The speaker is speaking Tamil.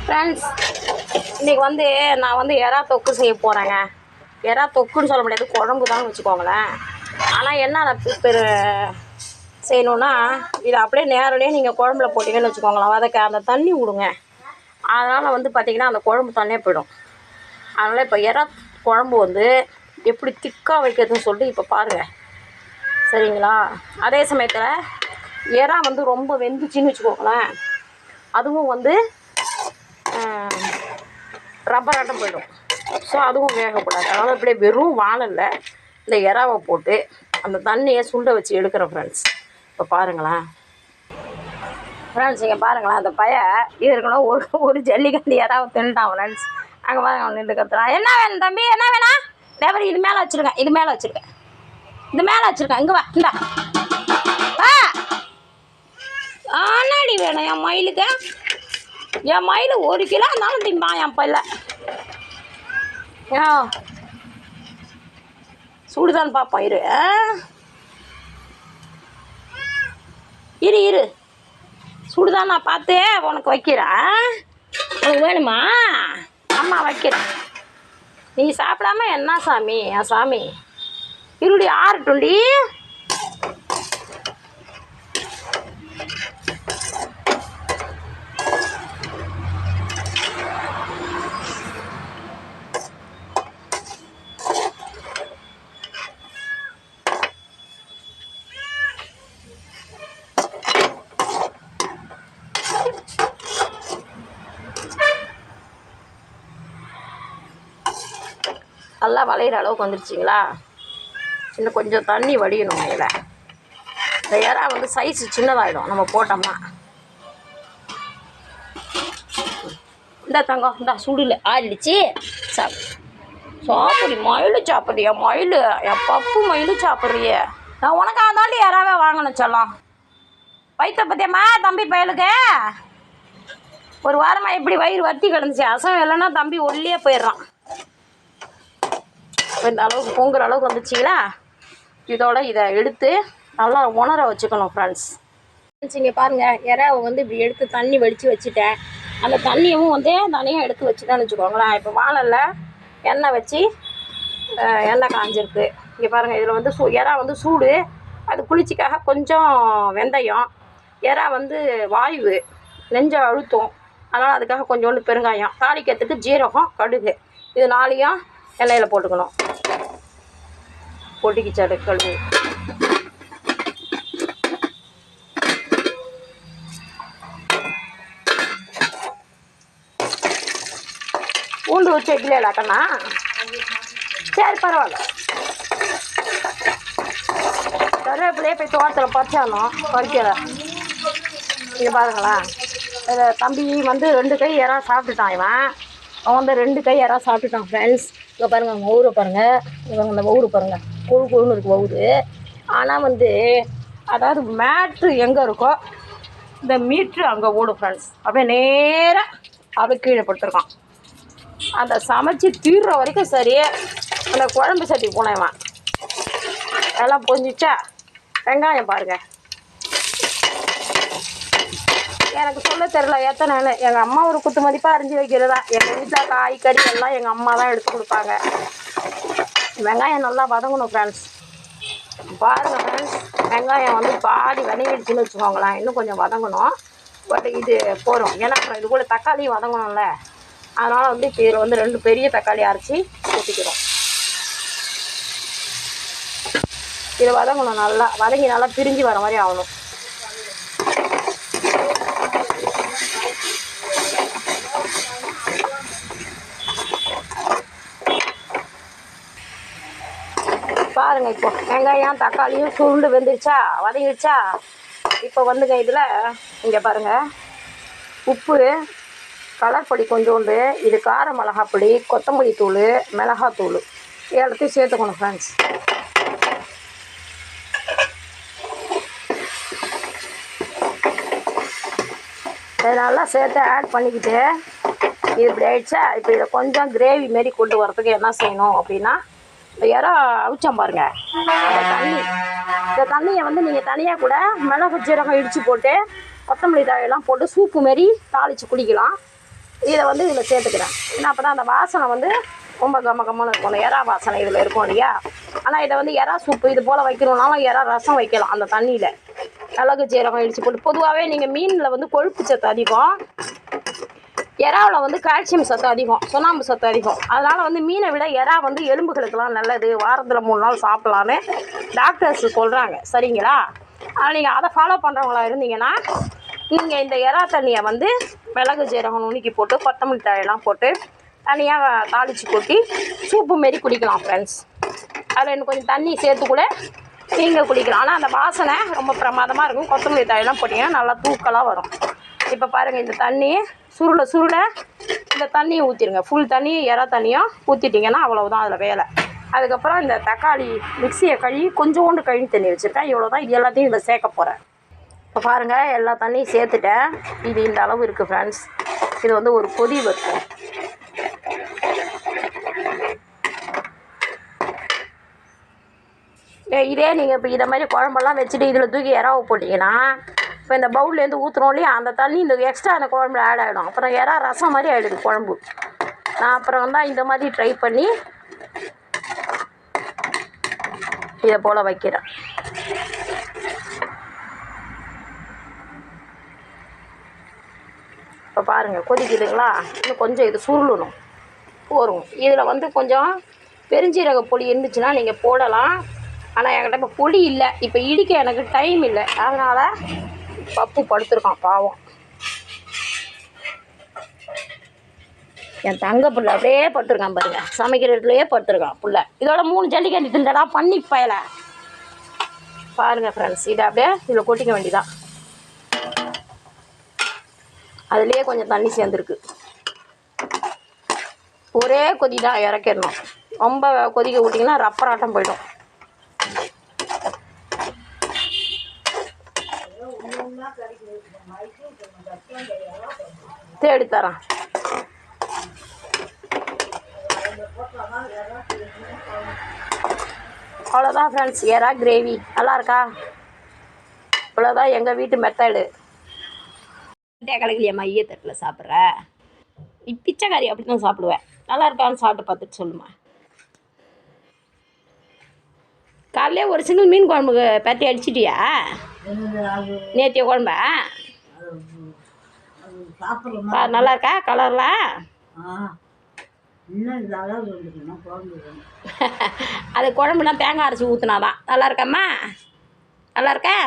ஃப்ரெண்ட்ஸ், இன்றைக்கி வந்து நான் வந்து எறா தொக்கு செய்ய போகிறேங்க. எறா தொக்குன்னு சொல்ல முடியாது, குழம்பு தான் வச்சுக்கோங்களேன். ஆனால் என்ன ப்ரிப்பேர் செய்யணுன்னா, இதை அப்படியே நேரடியாக நீங்கள் குழம்புல போட்டிங்கன்னு வச்சுக்கோங்களேன், வதக்க அந்த தண்ணி விடுங்க. அதனால் வந்து பார்த்திங்கன்னா அந்த குழம்பு தண்ணியாக போயிடும். அதனால் இப்போ எறா குழம்பு வந்து எப்படி திக்காக வைக்கிறதுன்னு சொல்லிட்டு இப்போ பாருங்கள், சரிங்களா? அதே சமயத்தில் எறா வந்து ரொம்ப வெந்துச்சின்னு வச்சுக்கோங்களேன், அதுவும் வந்து ரப்பராட்டம் போயிடும். ஸோ அதுவும் வேகக்கூடாது. அதனால் அப்படியே வெறும் வானல்ல இந்த எறாவை போட்டு அந்த தண்ணியை சுண்ட வச்சு எடுக்கிறேன் ஃப்ரெண்ட்ஸ். இப்போ பாருங்களேன் ஃப்ரெண்ட்ஸ், இங்கே பாருங்களேன், அந்த ஏற்கனவே ஒரு ஜல்லிக்கட்டு எறாவை தின்ட்டான் ஃப்ரெண்ட்ஸ். அங்கே பாருங்க அவன் நின்று கத்துறான். என்ன வேணும் தம்பி, என்ன வேணாம்? டேவரி இது மேலே வச்சுருக்கேன், இது மேலே வச்சுருக்கேன், இது மேலே வச்சுருக்கேன், இங்கே வா, இந்தா வா. ஆனாடி வேணும் என் மயிலுக்கு? என் மயில் 1 கிலோ இருந்தாலும் திம்பான் என் பையில. சூடுதான் பார்ப்போம், இரு இரு இரு சூடுதான் நான் பார்த்து உனக்கு வைக்கிறேன். உனக்கு வேணுமா? அம்மா வைக்கிறேன். நீ சாப்பிடாம என்ன சாமி என் சாமி? இருடி ஆறட்டுண்டி. நல்லா வளையிற அளவுக்கு வந்துருச்சிங்களா? இன்னும் கொஞ்சம் தண்ணி வடியணும். இதில் இந்த எறா வந்து சைஸு சின்னதாகிடும் நம்ம போட்டோம்னா. இந்த தங்கம் இந்த சூடில் ஆறிடுச்சு. சாப்பிடு மயில், சாப்பிட்றியா மயில்? என் பப்பு மயில் சாப்பிட்றிய? நான் உனக்காக தாண்டி யாராவே வாங்கணும் சொல்லலாம். வயிற்ற பற்றியம்மா தம்பி பயலுக்கு ஒரு வாரமாக எப்படி வயிறு வத்தி கிடந்துச்சு. அசம் இல்லைன்னா தம்பி ஒல்லியே போயிடுறான். இந்த அளவுக்கு பொங்குற அளவுக்கு வந்துச்சிங்களா? இதோட இதை எடுத்து நல்லா உணர வச்சுக்கணும் ஃப்ரெண்ட்ஸ். இங்கே பாருங்கள், எறாவை வந்து இப்படி எடுத்து தண்ணி வடித்து வச்சுட்டேன். அந்த தண்ணியவும் வந்து தனியாக எடுத்து வச்சுட்டேன்னு வச்சுக்கோங்களேன். இப்போ வானல்ல எண்ணெய் வச்சு எண்ணெய் காஞ்சிருக்கு. இங்கே பாருங்கள், இதில் வந்து எறா வந்து சூடு, அது குளிர்ச்சிக்காக கொஞ்சம் வெந்தயம். எறா வந்து வாயு, நெஞ்ச அழுத்தம், அதனால் அதுக்காக கொஞ்சோண்டு பெருங்காயம், தாளிக்கிறதுக்கு ஜீரகம், கடுகு, இது 4ஐயும் எண்ணெயில் போட்டுக்கணும். பொட்டிக்கிச்சாடு கழுவு. பூண்டு வச்சு வைக்கல கண்ணா? சரி பரவாயில்ல. கருவேப்பிலையே போய் தோட்டத்தில் பறிச்சாலும் பறிக்கலை. இங்கே பாருங்களேன், இதில் தம்பி வந்து 2 கை எறா சாப்பிட்டுட்டான். அவன் வந்து 2 கை எறா சாப்பிட்டுட்டான் ஃப்ரெண்ட்ஸ். இங்கே பாருங்கள், அவங்க ஊரை பாருங்கள், இவங்க இந்த ஊரு பாருங்கள், கொழுன்னு இருக்குது ஊரு. ஆனால் வந்து அதாவது மேட்ரு எங்கே இருக்கோ இந்த மீட்ரு அங்கே ஓடும் ஃப்ரெண்ட்ஸ். அப்படியே நேராக அப்படியே கீழே படுத்துருக்கான். அந்த சமைச்சி தீர்ற வரைக்கும் சரி. அந்த குழம்பு சட்டி போனேன் எல்லாம் பொஞ்சிச்சா. வெங்காயம் பாருங்கள், எனக்கு சொல்ல தெரில எத்தனை. எங்கள் அம்மா ஒரு குத்து மதிப்பாக அரிஞ்சு வைக்கிறதா. எங்கள் வீட்டில் காய்கறி எல்லாம் எங்கள் அம்மா தான் எடுத்து கொடுப்பாங்க. வெங்காயம் நல்லா வதங்கணும் ஃப்ரெண்ட்ஸ். பாருங்கள் ஃப்ரெண்ட்ஸ், வெங்காயம் வந்து பாதி வதங்கிடுச்சுன்னு வச்சுக்கோங்களேன். இன்னும் கொஞ்சம் வதங்கணும். பட் இது போகிறோம், ஏன்னா அப்புறம் இது கூட தக்காளியும் வதங்கணும்ல. அதனால் வந்து இப்போ இதில் வந்து 2 பெரிய தக்காளி அரைச்சி ஊற்றிக்கிறோம். இது வதங்கணும், நல்லா வதங்கி நல்லா பிரிஞ்சு வர மாதிரி ஆகணும். பாருங்கள், இப்போ வெங்காயம் தக்காளியும் சுருண்டு வெந்துருச்சா, வதங்கிடுச்சா. இப்போ வந்துங்க இதில் இங்கே பாருங்கள், உப்பு, கலர் பொடி கொஞ்சோண்டு, இது கார மிளகாப்பொடி, கொத்தமல்லி தூள், மிளகாத்தூள் எல்லாத்தையும் சேர்த்துக்கணும் ஃப்ரெண்ட்ஸ். இதெல்லாம் சேர்த்து ஆட் பண்ணிக்கிட்டு இது இப்படி ஆயிடுச்சா. இப்போ இதை கொஞ்சம் கிரேவி மாரி கொண்டு வரதுக்கு என்ன செய்யணும் அப்படின்னா, இந்த எறா அவிச்சம் பாருங்கள், இந்த தண்ணியை வந்து நீங்கள் தனியாக கூட மிளகு ஜீரகம் இடித்து போட்டு கொத்தமல்லி தழையெல்லாம் போட்டு சூப்பு மாரி தாளித்து குடிக்கலாம். இதை வந்து இதில் சேர்த்துக்கிறேன். ஏன்னா அப்போ தான் அந்த வாசனை வந்து ரொம்ப கம்மன்னு இருக்கும். அந்த எறா வாசனை இதில் இருக்கும் இல்லையா. ஆனால் இதை வந்து எறா சூப்பு இது போல் வைக்கணுன்னாலும் எறா ரசம் வைக்கலாம். அந்த தண்ணியில் மிளகு ஜீரகம் இடித்து போட்டு. பொதுவாகவே நீங்கள் மீனில் வந்து கொழுப்பு சத்து அதிகம், எறாவில் வந்து கால்சியம் சத்து அதிகம், சுண்ணாம்பு சத்து அதிகம். அதனால் வந்து மீனை விட எறா வந்து எலும்புகளுக்கெல்லாம் நல்லது. வாரத்தில் 3 நாள் சாப்பிட்லான்னு டாக்டர்ஸ் சொல்கிறாங்க. சரிங்களா? ஆனால் நீங்கள் அதை ஃபாலோ பண்ணுறவங்களா இருந்தீங்கன்னா நீங்கள் இந்த எறா தண்ணியை வந்து மிளகு ஜீரகம் நுணுக்கி போட்டு கொத்தமல்லி தழையெல்லாம் போட்டு தனியாக தாளித்து கொட்டி சூப்பு மாரி குடிக்கலாம் ஃப்ரெண்ட்ஸ். அதில் இன்னும் கொஞ்சம் தண்ணி சேர்த்து கூட நீங்கள் குடிக்கலாம். ஆனால் அந்த வாசனை ரொம்ப பிரமாதமாக இருக்கும். கொத்தமல்லி தழையெல்லாம் போட்டிங்கன்னா நல்லா தூக்கலாக வரும். இப்போ பாருங்கள், இந்த தண்ணி சுருள இந்த தண்ணியை ஊற்றிடுங்க. ஃபுல் தண்ணி எறா தண்ணியும் ஊற்றிட்டிங்கன்னா அவ்வளவுதான் அதில் வேலை. அதுக்கப்புறம் இந்த தக்காளி மிக்சியை கழுவி கொஞ்சோண்டு கழுவி தண்ணி வச்சுருக்கேன். இவ்வளோ தான். இது எல்லாத்தையும் இதில் சேர்க்க போகிறேன். இப்போ பாருங்கள், எல்லா தண்ணியும் சேர்த்துட்டேன். இது இந்த அளவு இருக்குது ஃப்ரெண்ட்ஸ். இது வந்து ஒரு கொதி வைக்கும். இதே நீங்கள் இப்போ இதை மாதிரி குழம்பெல்லாம் வச்சுட்டு இதில் தூக்கி எறாவை போட்டிங்கன்னா இப்போ இந்த பவுல்லேருந்து ஊற்றுறோம் இல்லையா, அந்த தண்ணி இந்த எக்ஸ்ட்ரா அந்த குழம்புல ஆட் ஆகிடும். அப்புறம் எறா ரசம் மாதிரி ஆகிடுது குழம்பு. நான் அப்புறம் தான் இந்த மாதிரி ட்ரை பண்ணி இதை போல் வைக்கிறேன். இப்போ பாருங்கள், கொதிக்குதுங்களா? இன்னும் கொஞ்சம் இது சுருளணும் போரும். இதில் வந்து கொஞ்சம் பெருஞ்சீரக பொடி இருந்துச்சுன்னா நீங்கள் போடலாம். ஆனால் என்கிட்ட இப்போ பொடி இல்லை, இப்போ இடிக்க எனக்கு டைம் இல்லை. அதனால் பப்பு படுத்துருக்கான் பாவம். என் தங்க புள்ள அப்படியே படுத்துருக்கான் பாருங்க, சமைக்கிற இடத்துலையே படுத்துருக்கான் புள்ள. இதோட 3 ஜல்லிக்கட்டு திண்டடா பண்ணி பயலை. பாருங்கள் ஃப்ரெண்ட்ஸ், இதை அப்படியே இதில் கொட்டிக்க வேண்டியதான். அதுலேயே கொஞ்சம் தண்ணி சேர்ந்துருக்கு. ஒரே கொதி தான், இறக்கிடணும். ரொம்ப கொதிக்க விட்டிங்கன்னா ரப்பராட்டம் போய்டும். தேடி தரேன். அவ்வளோதான் ஃப்ரெண்ட்ஸ், எறா கிரேவி நல்லா இருக்கா? இவ்வளோதான் எங்கள் வீட்டு மெத்தடு. கிடைக்கலையம்மா ஈயத்தட்டில் சாப்பிட்ற பிச்சைக்காரி அப்படி தான் சாப்பிடுவேன். நல்லா இருக்கான்னு சாப்பிட்டு பார்த்துட்டு சொல்லுமா. காலையிலே ஒரு சிங்கிள் மீன் குழம்புக்கு பற்றி அடிச்சிட்டியா? நேத்திய குழம்பா நல்லா இருக்கா? கலர்லாம் அது குழம்புலாம் தேங்காய் அரைச்சி ஊற்றுனாதான் நல்லா இருக்காம்மா. நல்லா இருக்கா?